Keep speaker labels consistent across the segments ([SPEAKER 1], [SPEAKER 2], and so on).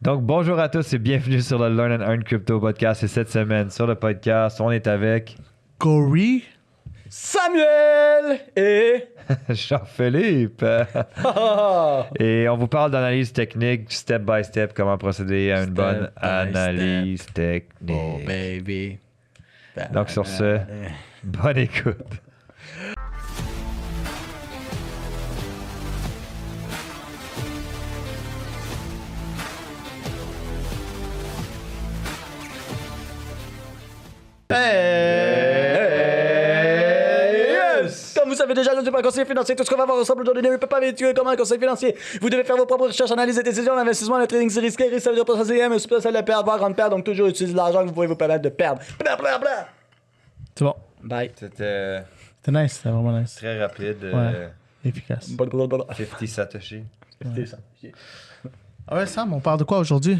[SPEAKER 1] Donc, bonjour à tous et bienvenue sur le Learn and Earn Crypto Podcast. Et cette semaine, sur le podcast, on est avec
[SPEAKER 2] Corey.
[SPEAKER 3] Samuel et
[SPEAKER 1] Jean-Philippe. Et on vous parle d'analyse technique, step by step, comment procéder à une bonne
[SPEAKER 3] Step by
[SPEAKER 1] analyse
[SPEAKER 3] oh
[SPEAKER 1] technique.
[SPEAKER 3] baby.
[SPEAKER 1] Donc, sur ce, bonne écoute.
[SPEAKER 3] Yes! Comme vous savez déjà, je ne suis pas un conseiller financier. Tout ce qu'on va voir ensemble aujourd'hui ne peut pas véhiculer comme un conseil financier. Vous devez faire vos propres recherches, analyses et décisions. L'investissement, le trading, c'est risqué. Risque, ça veut dire pas ça, mais c'est pas ça de perdre, voir grande perte. Donc, toujours utiliser de l'argent que vous pouvez vous permettre de perdre. Bla bla bla.
[SPEAKER 2] C'est bon.
[SPEAKER 3] Bye.
[SPEAKER 1] C'était
[SPEAKER 2] C'était nice, c'était vraiment nice.
[SPEAKER 1] très rapide.
[SPEAKER 2] Ouais. Efficace.
[SPEAKER 1] 50 Satoshi.
[SPEAKER 3] C'est ça.
[SPEAKER 2] Ah ouais, Sam, on parle de quoi aujourd'hui?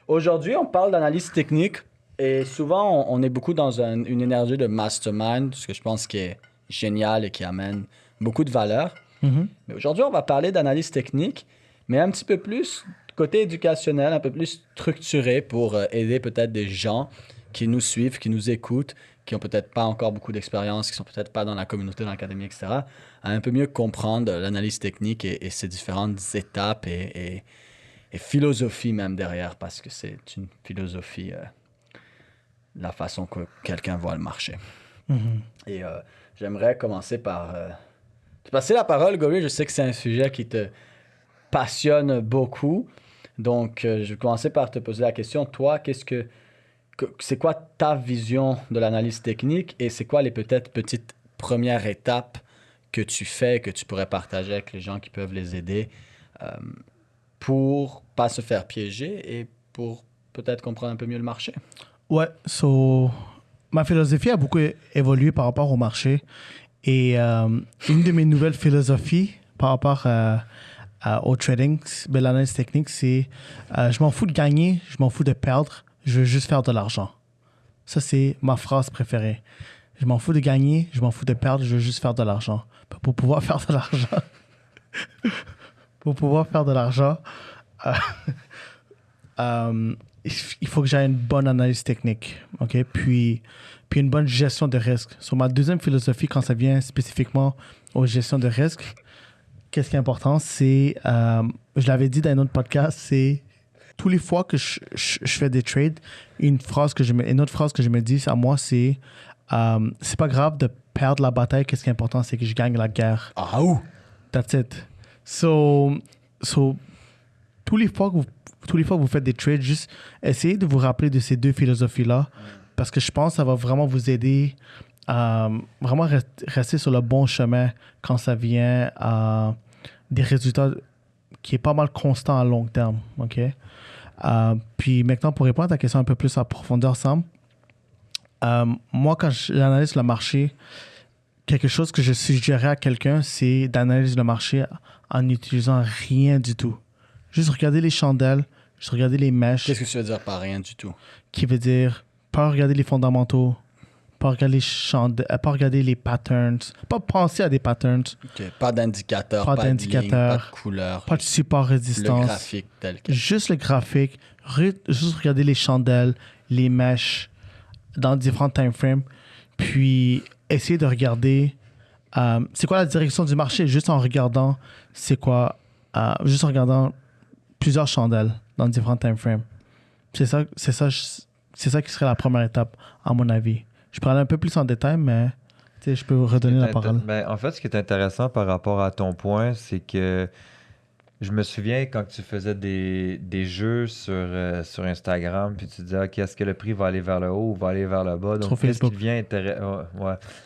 [SPEAKER 3] Aujourd'hui, on parle d'analyse technique et souvent, on est beaucoup dans une énergie de mastermind, ce que je pense qui est génial et qui amène beaucoup de valeur. Mais aujourd'hui, on va parler d'analyse technique, mais un petit peu plus côté éducationnel, un peu plus structuré pour aider peut-être des gens qui nous suivent, qui nous écoutent, qui ont peut-être pas encore beaucoup d'expérience, qui sont peut-être pas dans la communauté, dans l'académie, etc., à un peu mieux comprendre l'analyse technique et ses différentes étapes et philosophie même derrière, parce que c'est une philosophie, la façon que quelqu'un voit le marché. Et j'aimerais commencer par te passer la parole, Gory. Je sais que c'est un sujet qui te passionne beaucoup. Donc, je vais commencer par te poser la question. Toi, c'est quoi ta vision de l'analyse technique et c'est quoi les peut-être petites premières étapes que tu fais, que tu pourrais partager avec les gens qui peuvent les aider pour pas se faire piéger et pour peut-être comprendre un peu mieux le marché?
[SPEAKER 2] Ouais, ma philosophie a beaucoup évolué par rapport au marché. Et une de mes nouvelles philosophies par rapport au trading, l'analyse technique, c'est je m'en fous de gagner, je m'en fous de perdre, je veux juste faire de l'argent. Ça, c'est ma phrase préférée. Je m'en fous de gagner, je m'en fous de perdre, je veux juste faire de l'argent. Pour pouvoir faire de l'argent, il faut que j'aie une bonne analyse technique, ok? Puis une bonne gestion de risque. Sur ma deuxième philosophie, quand ça vient spécifiquement aux gestions de risque, qu'est-ce qui est important, c'est, je l'avais dit dans un autre podcast, c'est tous les fois que je fais des trades, une autre phrase que je me dis à moi, c'est pas grave de perdre la bataille, qu'est-ce qui est important, c'est que je gagne la guerre.
[SPEAKER 3] Ah ouh!
[SPEAKER 2] That's it. So tous les fois que vous faites des trades, juste essayez de vous rappeler de ces deux philosophies-là, parce que je pense que ça va vraiment vous aider à vraiment rester sur le bon chemin quand ça vient à des résultats qui est pas mal constant à long terme. OK? Puis maintenant, pour répondre à ta question un peu plus à profondeur, Sam, moi, quand j'analyse le marché, quelque chose que je suggérerais à quelqu'un, c'est d'analyser le marché en n'utilisant rien du tout. Juste regarder les chandelles, juste regarder les mèches.
[SPEAKER 3] Qu'est-ce que tu veux dire par rien du tout?
[SPEAKER 2] Qui veut dire pas regarder les fondamentaux, pas regarder les chandelles, pas regarder les patterns, pas penser à des patterns,
[SPEAKER 3] Okay. Pas d'indicateur,
[SPEAKER 2] Pas
[SPEAKER 3] pas
[SPEAKER 2] d'indicateur,
[SPEAKER 3] de ligne, pas de couleur.
[SPEAKER 2] pas de support résistance.
[SPEAKER 3] Le graphique tel que...
[SPEAKER 2] Juste le graphique, juste regarder les chandelles, les mèches dans différents time frames, puis essayer de regarder c'est quoi la direction du marché, juste en regardant juste en regardant plusieurs chandelles dans différents time frames. C'est ça qui serait la première étape, à mon avis. Je pourrais aller un peu plus en détail, mais je peux vous redonner la parole.
[SPEAKER 1] Ben, en fait, ce qui est intéressant par rapport à ton point, c'est que je me souviens quand tu faisais des jeux sur Instagram, puis tu disais, OK, est-ce que le prix va aller vers le haut ou va aller vers le bas? Donc,
[SPEAKER 2] Sur
[SPEAKER 1] qu'est-ce qui
[SPEAKER 2] Facebook.
[SPEAKER 1] devient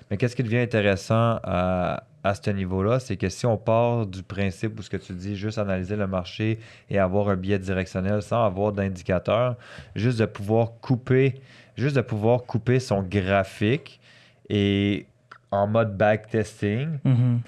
[SPEAKER 1] Mais qu'est-ce qui devient intéressant à ce niveau-là? C'est que si on part du principe où ce que tu dis, juste analyser le marché et avoir un biais directionnel sans avoir d'indicateur, juste de pouvoir couper son graphique et en mode backtesting,
[SPEAKER 2] Mhm.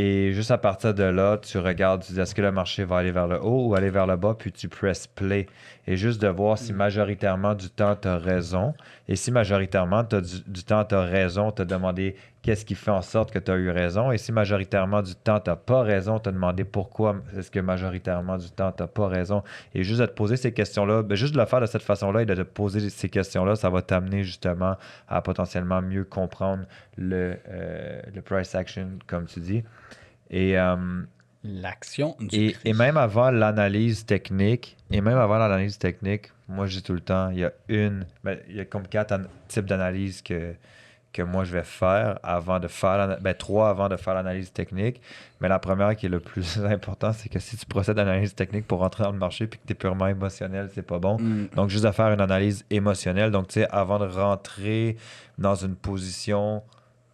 [SPEAKER 1] Et juste à partir de là, tu regardes, tu dis est-ce que le marché va aller vers le haut ou aller vers le bas, puis tu presses play. Et juste de voir si majoritairement du temps tu as raison. Et si majoritairement du temps tu as raison, tu as demandé qu'est-ce qui fait en sorte que tu as eu raison. Et si majoritairement du temps tu n'as pas raison, tu as demandé pourquoi est-ce que majoritairement du temps tu n'as pas raison. Et juste de te poser ces questions-là, ben juste de le faire de cette façon-là et de te poser ces questions-là, ça va t'amener justement à potentiellement mieux comprendre le price action, comme tu dis. Et,
[SPEAKER 3] L'action du
[SPEAKER 1] et
[SPEAKER 3] prix.
[SPEAKER 1] même avant l'analyse technique, moi je dis tout le temps, il y a comme 4 types d'analyses que moi je vais faire avant de faire 3 avant de faire l'analyse technique. Mais la première qui est le plus important, c'est que si tu procèdes à l'analyse technique pour rentrer dans le marché puis que tu es purement émotionnel, c'est pas bon. Donc juste de faire une analyse émotionnelle. Donc tu sais, avant de rentrer dans une position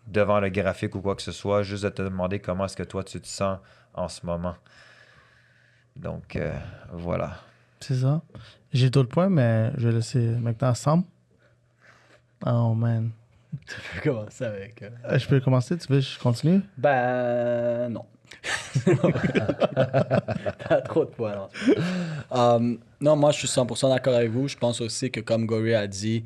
[SPEAKER 1] devant le graphique ou quoi que ce soit, juste de te demander comment est-ce que toi tu te sens en ce moment. Donc, voilà.
[SPEAKER 2] C'est ça. J'ai d'autres points, mais je vais laisser maintenant Sam. Oh man.
[SPEAKER 3] Tu peux commencer avec...
[SPEAKER 2] Je peux commencer? Tu veux que je continue?
[SPEAKER 3] Ben, non. T'as trop de points. Non, moi, je suis 100% d'accord avec vous. Je pense aussi que, comme Gory a dit,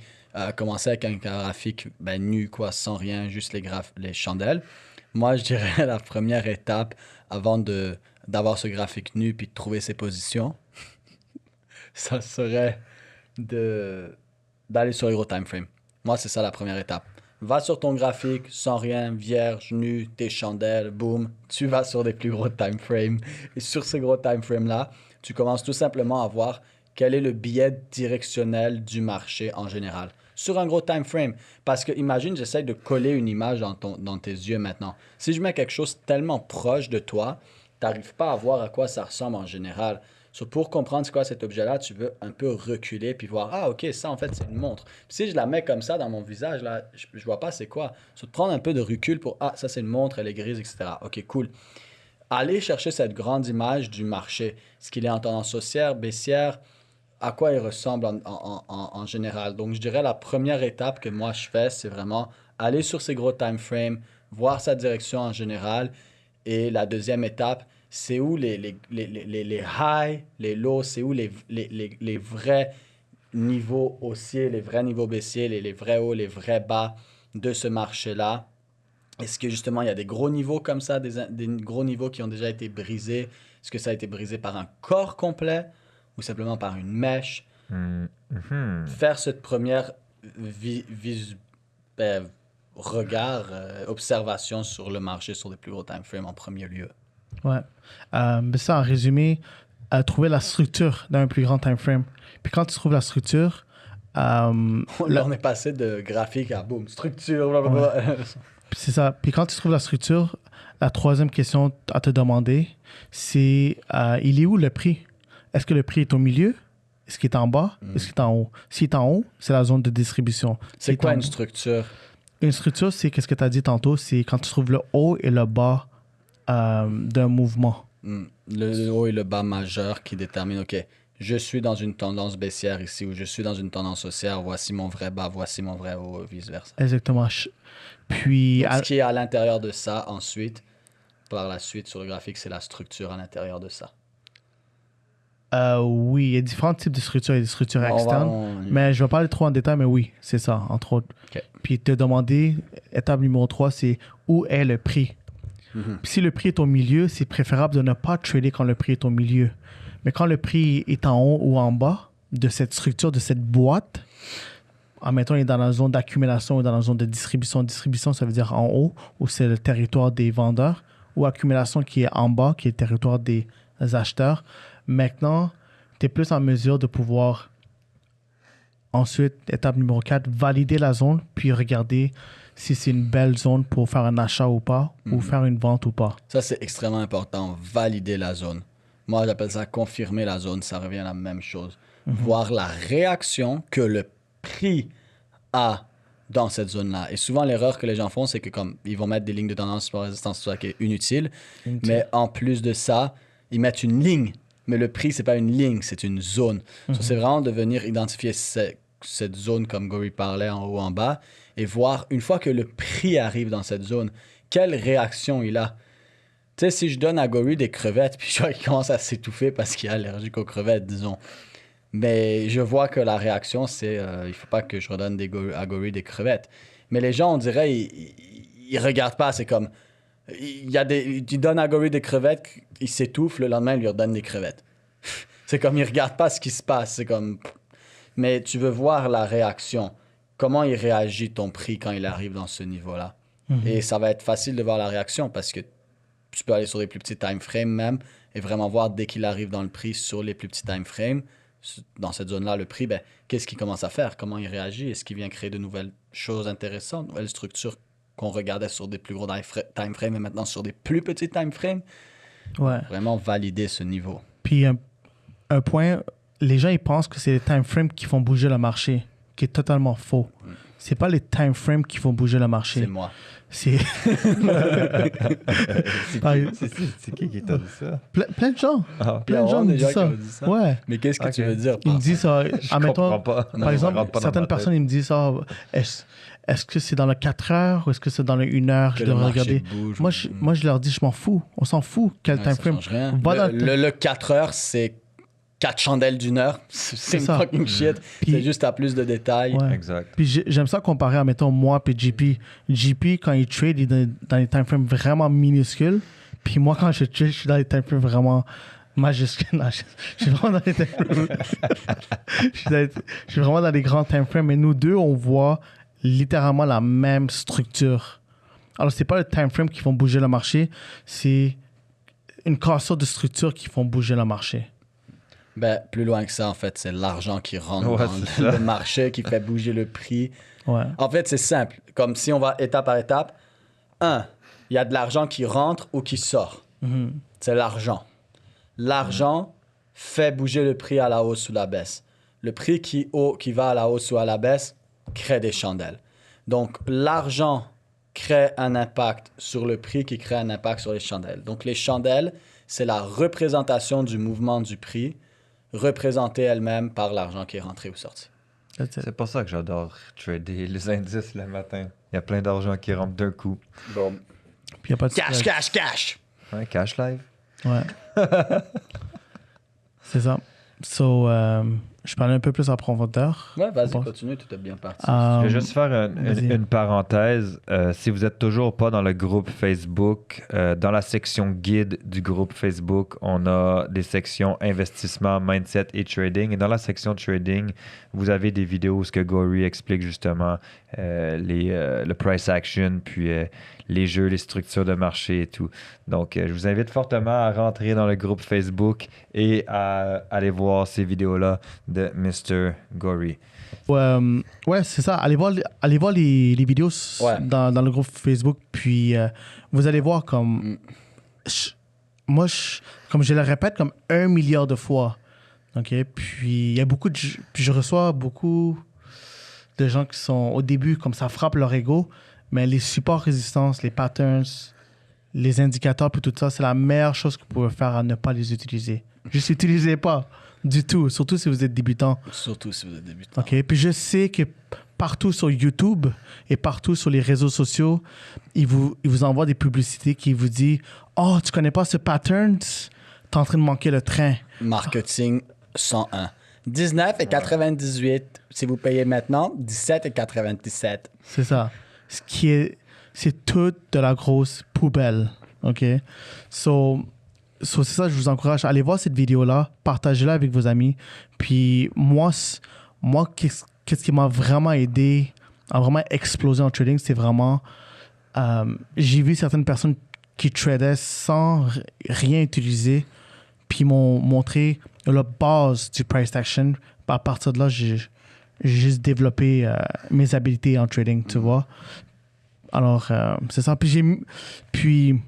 [SPEAKER 3] commencer avec un graphique nu, quoi, sans rien, juste les chandelles. Moi, je dirais la première étape avant d'avoir ce graphique nu puis de trouver ses positions, ça serait d'aller sur les gros time frames. Moi, c'est ça la première étape. Va sur ton graphique, sans rien, vierge, nu, tes chandelles, boum, tu vas sur des plus gros time frames. Et sur ces gros time frames-là, tu commences tout simplement à voir quel est le biais directionnel du marché en général. Sur un gros time frame. Parce que imagine, j'essaie de coller une image dans tes yeux maintenant. Si je mets quelque chose tellement proche de toi, tu n'arrives pas à voir à quoi ça ressemble en général. Pour comprendre c'est quoi cet objet-là, tu veux un peu reculer puis voir, ah ok, ça en fait c'est une montre. Puis si je la mets comme ça dans mon visage, là, je vois pas c'est quoi. Prendre un peu de recul pour, ah ça c'est une montre, elle est grise, etc. Ok, cool. Aller chercher cette grande image du marché. Est-ce qu'il est en tendance haussière, baissière, à quoi il ressemble en général. Donc je dirais la première étape que moi je fais, c'est vraiment aller sur ces gros time frames, voir sa direction en général. Et la deuxième étape, c'est où les highs, les lows, c'est où les vrais niveaux haussiers, les vrais niveaux baissiers, les vrais hauts, les vrais bas de ce marché-là. Est-ce que justement il y a des gros niveaux comme ça, des gros niveaux qui ont déjà été brisés? Est-ce que ça a été brisé par un corps complet ou simplement par une mèche? Faire cette première observation sur le marché, sur les plus gros time frames en premier lieu.
[SPEAKER 2] Ouais. Mais ça, en résumé, trouver la structure d'un plus grand time frame. Puis quand tu trouves la structure...
[SPEAKER 3] on est passé de graphique à boum, structure, blablabla. Ouais.
[SPEAKER 2] C'est ça. Puis quand tu trouves la structure, la troisième question à te demander, c'est il est où le prix? Est-ce que le prix est au milieu? Est-ce qu'il est en bas? Est-ce qu'il est en haut? S'il est en haut, c'est la zone de distribution.
[SPEAKER 3] C'est quoi une structure?
[SPEAKER 2] Une structure, c'est qu'est-ce que tu as dit tantôt, c'est quand tu trouves le haut et le bas d'un mouvement.
[SPEAKER 3] Le haut et le bas majeur qui déterminent, OK, je suis dans une tendance baissière ici ou je suis dans une tendance haussière, voici mon vrai bas, voici mon vrai haut, vice-versa.
[SPEAKER 2] Exactement. Puis...
[SPEAKER 3] Donc, ce qui est à l'intérieur de ça, ensuite, par la suite sur le graphique, c'est la structure à l'intérieur de ça.
[SPEAKER 2] Oui, il y a différents types de structures. Il y a des structures externes. Mais je ne vais pas aller trop en détail, mais oui, c'est ça, entre autres.
[SPEAKER 3] Okay.
[SPEAKER 2] Puis te demander, étape numéro 3, c'est où est le prix? Puis si le prix est au milieu, c'est préférable de ne pas trader quand le prix est au milieu. Mais quand le prix est en haut ou en bas de cette structure, de cette boîte, admettons, il est dans la zone d'accumulation ou dans la zone de distribution. Distribution, ça veut dire en haut, où c'est le territoire des vendeurs, ou accumulation qui est en bas, qui est le territoire des acheteurs. Maintenant, tu es plus en mesure de pouvoir, ensuite, étape numéro 4, valider la zone, puis regarder si c'est une belle zone pour faire un achat ou pas, ou faire une vente ou pas.
[SPEAKER 3] Ça, c'est extrêmement important, valider la zone. Moi, j'appelle ça confirmer la zone, ça revient à la même chose. Voir la réaction que le prix a dans cette zone-là. Et souvent, l'erreur que les gens font, c'est que comme ils vont mettre des lignes de tendance par résistance, tout ça qui est inutile. Mais en plus de ça, ils mettent une ligne. Mais le prix, c'est pas une ligne, c'est une zone. C'est vraiment de venir identifier cette zone, comme Gory parlait, en haut, en bas, et voir, une fois que le prix arrive dans cette zone, quelle réaction il a. Tu sais, si je donne à Gory des crevettes, puis je vois qu'il commence à s'étouffer parce qu'il est allergique aux crevettes, disons. Mais je vois que la réaction, c'est il faut pas que je redonne à Gory des crevettes. Mais les gens, on dirait, ils regardent pas. C'est comme, tu donnes à Gory des crevettes, il s'étouffe, le lendemain, il lui redonne des crevettes. C'est comme, ils regardent pas ce qui se passe. C'est comme... Mais tu veux voir la réaction. Comment il réagit ton prix quand il arrive dans ce niveau-là. Et ça va être facile de voir la réaction parce que tu peux aller sur les plus petits time frames même et vraiment voir dès qu'il arrive dans le prix sur les plus petits time frames, dans cette zone-là, le prix, ben, qu'est-ce qu'il commence à faire? Comment il réagit? Est-ce qu'il vient créer de nouvelles choses intéressantes, de nouvelles structures qu'on regardait sur des plus gros time frames et maintenant sur des plus petits time frames?
[SPEAKER 2] Ouais.
[SPEAKER 3] Vraiment valider ce niveau.
[SPEAKER 2] Puis un point, les gens ils pensent que c'est les time frames qui font bouger le marché, qui est totalement faux. C'est pas les time frames qui font bouger le marché.
[SPEAKER 3] C'est moi.
[SPEAKER 2] C'est
[SPEAKER 1] C'est qui t'a dit ça?
[SPEAKER 2] plein de gens.
[SPEAKER 1] Ah.
[SPEAKER 2] Plein de gens me
[SPEAKER 3] des
[SPEAKER 2] disent
[SPEAKER 3] gens qui
[SPEAKER 2] ça.
[SPEAKER 3] me disent ça.
[SPEAKER 2] Ouais.
[SPEAKER 3] Mais qu'est-ce que
[SPEAKER 1] Ok.
[SPEAKER 3] tu veux dire
[SPEAKER 2] Ils me
[SPEAKER 3] par
[SPEAKER 2] disent ça.
[SPEAKER 1] Je
[SPEAKER 2] Admettons,
[SPEAKER 1] comprends pas.
[SPEAKER 2] par exemple,
[SPEAKER 1] Ça rentre pas dans
[SPEAKER 2] certaines
[SPEAKER 1] ma tête.
[SPEAKER 2] personnes ils me disent ça. Est-ce que c'est dans le 4 heures ou est-ce que c'est dans le 1 heure?
[SPEAKER 3] que
[SPEAKER 2] Je
[SPEAKER 3] le
[SPEAKER 2] dois
[SPEAKER 3] marché
[SPEAKER 2] regarder.
[SPEAKER 3] bouge?
[SPEAKER 2] Moi, je leur dis, je m'en fous. On s'en fout. Quel
[SPEAKER 3] Ouais,
[SPEAKER 2] time
[SPEAKER 3] ça
[SPEAKER 2] frame?
[SPEAKER 3] change rien.
[SPEAKER 2] Va dans
[SPEAKER 3] Le 4 heures, c'est 4 chandelles d'une heure. C'est
[SPEAKER 2] ça.
[SPEAKER 3] fucking shit.
[SPEAKER 2] Puis-
[SPEAKER 3] C'est juste à plus de détails.
[SPEAKER 2] Ouais.
[SPEAKER 1] Exact.
[SPEAKER 2] Puis j'aime ça comparer à, mettons, moi et JP. JP, quand il trade, il est dans les time frames vraiment minuscules. Puis moi, quand je trade, je suis dans les time frames vraiment majuscules. Non, je suis vraiment dans les time frames. je suis vraiment dans les grands time frames. Mais nous deux, on voit littéralement la même structure. Alors, c'est pas le time frame qui font bouger le marché, c'est une cassure de structure qui font bouger le marché.
[SPEAKER 3] Ben, plus loin que ça, en fait, c'est l'argent qui rentre
[SPEAKER 1] Ouais,
[SPEAKER 3] dans
[SPEAKER 1] c'est ça.
[SPEAKER 3] le marché, qui fait bouger le prix.
[SPEAKER 2] Ouais.
[SPEAKER 3] En fait, c'est simple. Comme si on va étape par étape. Il y a de l'argent qui rentre ou qui sort. C'est l'argent. L'argent fait bouger le prix à la hausse ou la baisse. Le prix qui va à la hausse ou à la baisse crée des chandelles. Donc, l'argent crée un impact sur le prix qui crée un impact sur les chandelles. Donc, les chandelles, c'est la représentation du mouvement du prix, représentée elle-même par l'argent qui est rentré ou sorti.
[SPEAKER 2] That's it.
[SPEAKER 1] C'est pour ça que j'adore trader les indices le matin. Il y a plein d'argent qui rentre d'un coup.
[SPEAKER 3] Bon.
[SPEAKER 2] Puis y a pas de
[SPEAKER 3] Cash, cash, cash!
[SPEAKER 1] Ouais, cash live.
[SPEAKER 2] Ouais. C'est ça. So, je parlais un peu plus en profondeur.
[SPEAKER 3] Ouais, vas-y,
[SPEAKER 2] Bon.
[SPEAKER 3] continue, tout est bien parti.
[SPEAKER 1] Je vais juste faire
[SPEAKER 2] vas-y.
[SPEAKER 1] une parenthèse. Si vous êtes toujours pas dans le groupe Facebook, dans la section guide du groupe Facebook, on a des sections investissement, mindset et trading. Et dans la section trading, vous avez des vidéos où ce que Gory explique justement le price action, puis les jeux, les structures de marché et tout. Donc, je vous invite fortement à rentrer dans le groupe Facebook et à aller voir ces vidéos-là de Mr. Gory.
[SPEAKER 2] Ouais, c'est ça. Allez voir les vidéos
[SPEAKER 3] Ouais.
[SPEAKER 2] dans le groupe Facebook. Puis, vous allez voir comme... comme je le répète, comme 1 milliard de fois. OK? Puis, il y a beaucoup de... Puis, je reçois beaucoup de gens qui sont au début, comme ça frappe leur ego. Mais les supports résistance, les patterns, les indicateurs, puis tout ça, c'est la meilleure chose que vous pouvez faire à ne pas les utiliser. Juste utilisez pas du tout, surtout si vous êtes débutant.
[SPEAKER 3] Surtout si vous êtes débutant.
[SPEAKER 2] OK? Puis je sais que partout sur YouTube et partout sur les réseaux sociaux, ils vous envoient des publicités qui vous disent « Oh, tu connais pas ce pattern? T'es en train de manquer le train.
[SPEAKER 3] Marketing 101. 19,98. Si vous payez maintenant, 17,97. »
[SPEAKER 2] C'est ça. C'est toute de la grosse poubelle. OK? So, c'est ça, je vous encourage à aller voir cette vidéo-là, partagez-la avec vos amis. Puis moi qu'est-ce qui m'a vraiment aidé à vraiment exploser en trading, c'est vraiment... j'ai vu certaines personnes qui tradaient sans rien utiliser, puis m'ont montré la base du price action. À partir de là, j'ai juste développé mes habiletés en trading, tu vois. Alors, c'est ça. Puis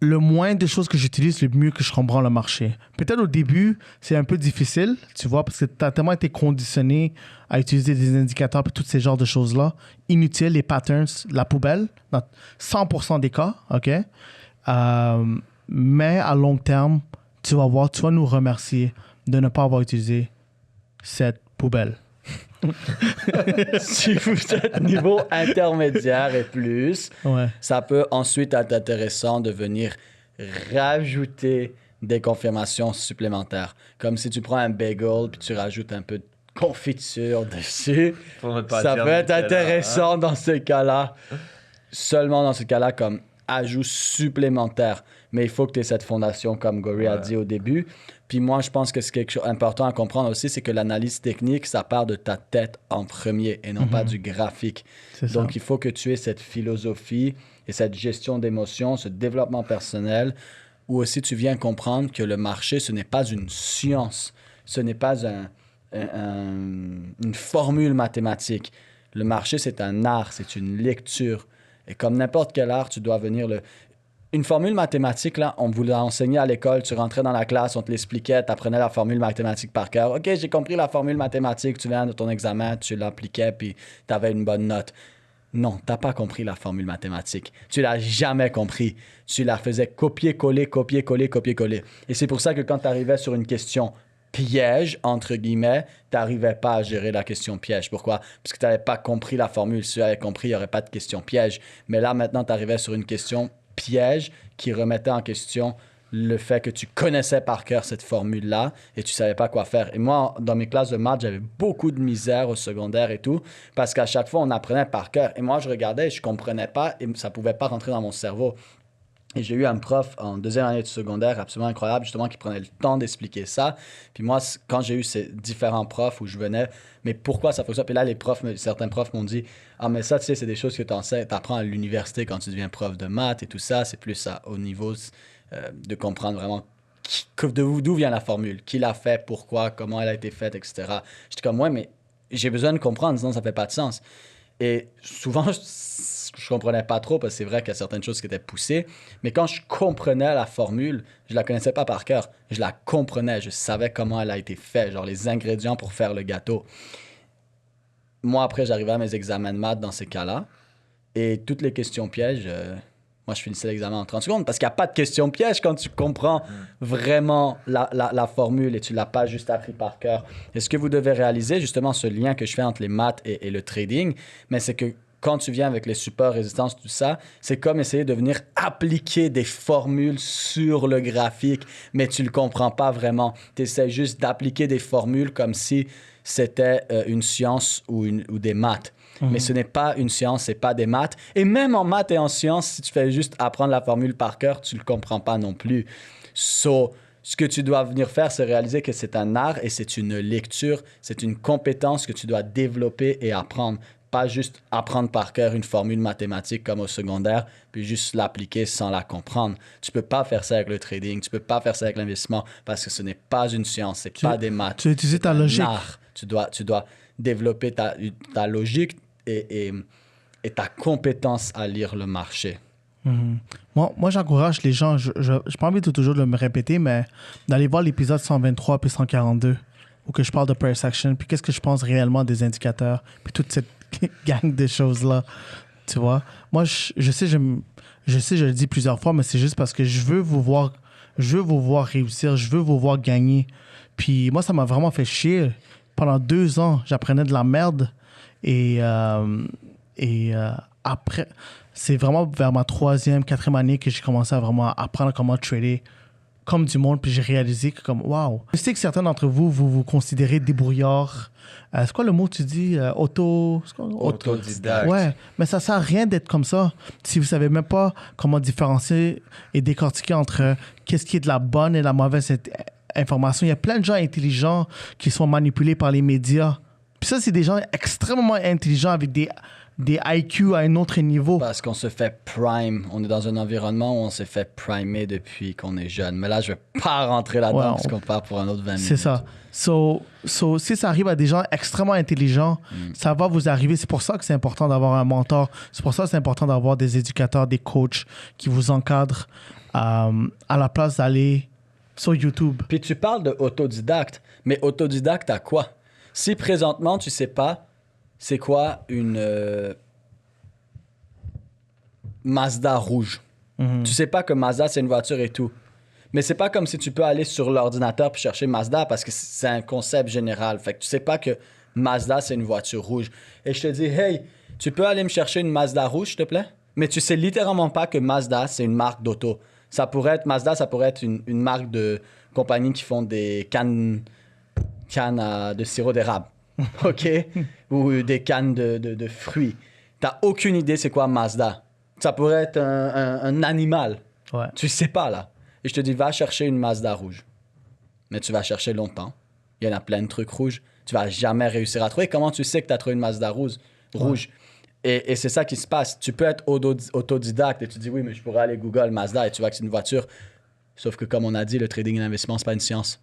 [SPEAKER 2] le moins de choses que j'utilise, le mieux que je comprends le marché. Peut-être au début, c'est un peu difficile, tu vois, parce que tu as tellement été conditionné à utiliser des indicateurs et tous ces genres de choses-là. Inutiles, les patterns, la poubelle, dans 100% des cas, OK? Mais à long terme, tu vas nous remercier de ne pas avoir utilisé cette poubelle.
[SPEAKER 3] Si vous êtes niveau intermédiaire et plus,
[SPEAKER 2] Ouais.
[SPEAKER 3] ça peut ensuite être intéressant de venir rajouter des confirmations supplémentaires. Comme si tu prends un bagel puis tu rajoutes un peu de confiture dessus. Ça peut être intéressant dans ce cas-là. Seulement dans ce cas-là, comme ajout supplémentaire. Mais il faut que tu aies cette fondation, comme Gori a dit au début. Puis moi, je pense que c'est quelque chose d'important à comprendre aussi, c'est que l'analyse technique, ça part de ta tête en premier et non pas du graphique. Donc, il faut que tu aies cette philosophie et cette gestion d'émotions, ce développement personnel, où aussi tu viens comprendre que le marché, ce n'est pas une science. Ce n'est pas une formule mathématique. Le marché, c'est un art, c'est une lecture. Et comme n'importe quel art, tu dois venir Une formule mathématique, là, on vous l'a enseigné à l'école, tu rentrais dans la classe, on te l'expliquait, tu apprenais la formule mathématique par cœur. OK, j'ai compris la formule mathématique, tu viens de ton examen, tu l'appliquais, puis tu avais une bonne note. Non, tu n'as pas compris la formule mathématique. Tu l'as jamais compris. Tu la faisais copier-coller, copier-coller, copier-coller. Et c'est pour ça que quand tu arrivais sur une question piège, entre guillemets, tu n'arrivais pas à gérer la question piège. Pourquoi? Parce que tu n'avais pas compris la formule. Si tu avais compris, il n'y aurait pas de question piège. Mais là, maintenant, tu arrivais sur une question piège qui remettait en question le fait que tu connaissais par cœur cette formule-là et tu savais pas quoi faire. Et moi, dans mes classes de maths, j'avais beaucoup de misère au secondaire et tout, parce qu'à chaque fois, on apprenait par cœur. Et moi, je regardais et je comprenais pas et ça pouvait pas rentrer dans mon cerveau. Et j'ai eu un prof en deuxième année de secondaire absolument incroyable, justement, qui prenait le temps d'expliquer ça. Puis moi, quand j'ai eu ces différents profs où je venais, mais pourquoi ça fonctionne? Puis là, certains profs m'ont dit, ah, mais ça, tu sais, c'est des choses que tu apprends à l'université quand tu deviens prof de maths et tout ça. C'est plus ça, au niveau de comprendre vraiment d'où vient la formule, qui l'a fait, pourquoi, comment elle a été faite, etc. J'étais comme, ouais, mais j'ai besoin de comprendre, sinon ça fait pas de sens. Et souvent, je comprenais pas trop parce que c'est vrai qu'il y a certaines choses qui étaient poussées. Mais quand je comprenais la formule, je la connaissais pas par cœur. Je la comprenais. Je savais comment elle a été faite, genre les ingrédients pour faire le gâteau. Moi, après, j'arrivais à mes examens de maths dans ces cas-là. Et toutes les questions pièges, moi, je finissais l'examen en 30 secondes parce qu'il n'y a pas de questions pièges quand tu comprends vraiment la formule et tu ne l'as pas juste appris par cœur. Et ce que vous devez réaliser, justement, ce lien que je fais entre les maths et le trading, mais c'est que quand tu viens avec les supports, résistance, tout ça, c'est comme essayer de venir appliquer des formules sur le graphique, mais tu ne le comprends pas vraiment. Tu essaies juste d'appliquer des formules comme si c'était une science ou des maths. Mais ce n'est pas une science, ce n'est pas des maths. Et même en maths et en sciences, si tu fais juste apprendre la formule par cœur, tu ne le comprends pas non plus. So, ce que tu dois venir faire, c'est réaliser que c'est un art et c'est une lecture, c'est une compétence que tu dois développer et apprendre. Pas juste apprendre par cœur une formule mathématique comme au secondaire, puis juste l'appliquer sans la comprendre. Tu peux pas faire ça avec le trading, tu peux pas faire ça avec l'investissement parce que ce n'est pas une science, c'est pas des maths.
[SPEAKER 2] Tu utilises ta logique.
[SPEAKER 3] Art. Tu dois développer ta logique et ta compétence à lire le marché.
[SPEAKER 2] Moi, j'encourage les gens, je n'ai pas envie de toujours de me répéter, mais d'aller voir l'épisode 123 puis 142 où que je parle de price action, puis qu'est-ce que je pense réellement des indicateurs, puis toute cette gang de choses-là, tu vois. Moi, je sais, je le dis plusieurs fois, mais c'est juste parce que je veux vous voir réussir, je veux vous voir gagner. Puis moi, ça m'a vraiment fait chier. Pendant 2 ans, j'apprenais de la merde et après, c'est vraiment vers ma 3e, 4e année que j'ai commencé à vraiment apprendre comment trader comme du monde, puis j'ai réalisé que comme, waouh. Je sais que certains d'entre vous, vous considérez débrouillard. C'est quoi le mot que tu dis?
[SPEAKER 1] Autodidacte.
[SPEAKER 2] Ouais, mais ça sert à rien d'être comme ça si vous savez même pas comment différencier et décortiquer entre qu'est-ce qui est de la bonne et la mauvaise information. Il y a plein de gens intelligents qui sont manipulés par les médias. Puis ça, c'est des gens extrêmement intelligents avec des IQ à un autre niveau.
[SPEAKER 3] Parce qu'on se fait prime. On est dans un environnement où on s'est fait primer depuis qu'on est jeune. Mais là, je vais pas rentrer là-dedans parce qu'on part pour un autre 20 minutes.
[SPEAKER 2] C'est ça. So, si ça arrive à des gens extrêmement intelligents, ça va vous arriver. C'est pour ça que c'est important d'avoir un mentor. C'est pour ça que c'est important d'avoir des éducateurs, des coachs qui vous encadrent à la place d'aller sur YouTube.
[SPEAKER 3] Puis tu parles de autodidacte. Mais autodidacte à quoi? Si présentement, tu sais pas c'est quoi une Mazda rouge. Tu sais pas que Mazda, c'est une voiture et tout. Mais c'est pas comme si tu peux aller sur l'ordinateur puis chercher Mazda parce que c'est un concept général. Fait que tu sais pas que Mazda, c'est une voiture rouge. Et je te dis, hey, tu peux aller me chercher une Mazda rouge, s'il te plaît? Mais tu sais littéralement pas que Mazda, c'est une marque d'auto. Mazda, ça pourrait être une marque de compagnie qui font des cannes de sirop d'érable, OK? Ou des cannes de fruits. T'as aucune idée c'est quoi Mazda. Ça pourrait être un animal.
[SPEAKER 2] Ouais.
[SPEAKER 3] Tu sais pas, là. Et je te dis, va chercher une Mazda rouge. Mais tu vas chercher longtemps. Il y en a plein de trucs rouges. Tu vas jamais réussir à trouver. Comment tu sais que tu as trouvé une Mazda rouge? Et c'est ça qui se passe. Tu peux être autodidacte et tu dis, oui, mais je pourrais aller Google Mazda et tu vois que c'est une voiture. Sauf que comme on a dit, le trading et l'investissement, c'est pas une science.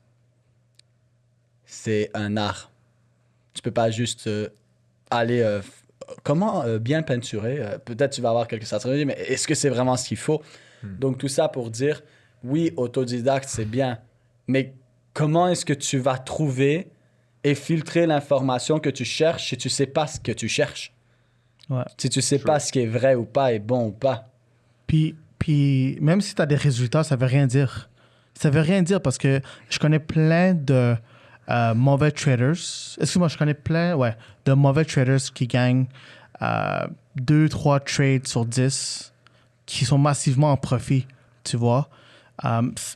[SPEAKER 3] C'est un art. Tu peux pas juste aller... comment bien peinturer? Peut-être tu vas avoir quelques stratégies, mais est-ce que c'est vraiment ce qu'il faut? Donc tout ça pour dire, oui, autodidacte, c'est bien. Mais comment est-ce que tu vas trouver et filtrer l'information que tu cherches si tu sais pas ce que tu cherches?
[SPEAKER 2] Ouais.
[SPEAKER 3] Si tu sais pas ce qui est vrai ou pas, est bon ou pas.
[SPEAKER 2] Puis même si tu as des résultats, ça veut rien dire. Ça veut rien dire parce que je connais plein de mauvais traders. Excuse-moi, je connais plein de mauvais traders qui gagnent 2-3 trades sur 10 qui sont massivement en profit, tu vois.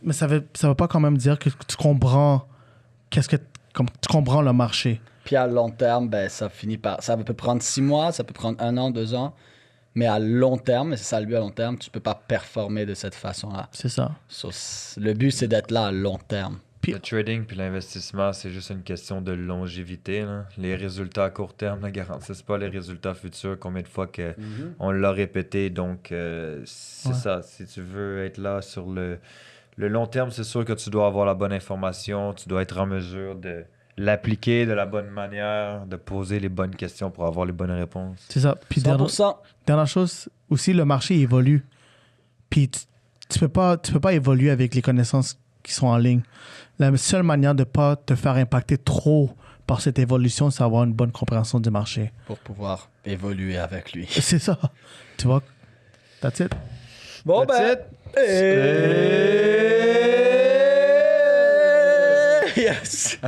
[SPEAKER 2] Mais ça veut pas quand même dire que tu comprends tu comprends le marché.
[SPEAKER 3] Puis à long terme, ben, ça peut prendre 6 mois, ça peut prendre 1 an, 2 ans. Mais à long terme, et c'est ça le but à long terme, tu peux pas performer de cette façon-là.
[SPEAKER 2] C'est ça.
[SPEAKER 3] Le but, c'est d'être là à long terme.
[SPEAKER 1] Le trading puis l'investissement, c'est juste une question de longévité, là. Les résultats à court terme ne garantissent pas les résultats futurs. Combien de fois on l'a répété. Donc, c'est ça. Si tu veux être là sur le long terme, c'est sûr que tu dois avoir la bonne information. Tu dois être en mesure de l'appliquer de la bonne manière, de poser les bonnes questions pour avoir les bonnes réponses.
[SPEAKER 2] C'est ça. Puis
[SPEAKER 3] 100%.
[SPEAKER 2] Dernière chose, aussi, le marché évolue. Puis tu peux pas évoluer avec les connaissances qui sont en ligne. La seule manière de ne pas te faire impacter trop par cette évolution, c'est d'avoir une bonne compréhension du marché.
[SPEAKER 3] Pour pouvoir évoluer avec lui.
[SPEAKER 2] C'est ça. Tu vois? That's it.
[SPEAKER 3] Bon,
[SPEAKER 1] That's
[SPEAKER 3] Yes!